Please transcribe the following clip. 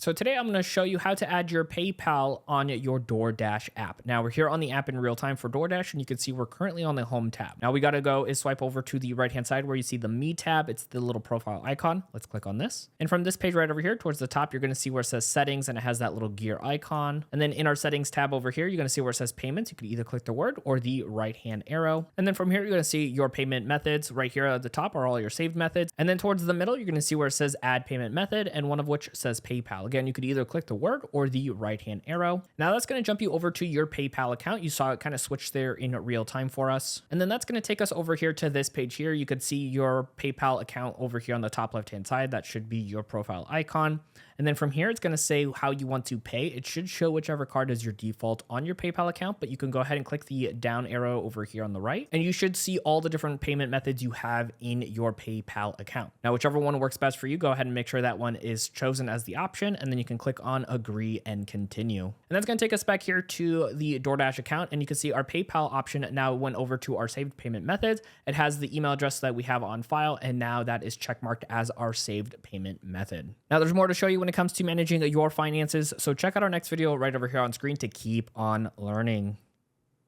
So today I'm going to show you how to add your PayPal on your DoorDash app. Now we're here on the app in real time for DoorDash, and you can see we're currently on the home tab. Now we got to go is swipe over to the right hand side where you see the Me tab. It's the little profile icon. Let's click on this. And from this page right over here towards the top, you're going to see where it says settings, and it has that little gear icon. And then in our settings tab over here, you're going to see where it says payments. You can either click the word or the right hand arrow. And then from here, you're going to see your payment methods. Right here at the top are all your saved methods. And then towards the middle, you're going to see where it says add payment method, and one of which says PayPal. Again, you could either click the word or the right hand arrow. Now that's going to jump you over to your PayPal account. You saw it kind of switch there in real time for us. And then that's going to take us over here to this page here. You could see your PayPal account over here on the top left hand side. That should be your profile icon. And then from here, it's going to say how you want to pay. It should show whichever card is your default on your PayPal account, but you can go ahead and click the down arrow over here on the right, and you should see all the different payment methods you have in your PayPal account. Now, whichever one works best for you, go ahead and make sure that one is chosen as the option, and then you can click on agree and continue. And that's going to take us back here to the DoorDash account, and you can see our PayPal option now went over to our saved payment methods. It has the email address that we have on file, and now that is checkmarked as our saved payment method. Now, there's more to show you when it comes to managing your finances, so check out our next video right over here on screen to keep on learning.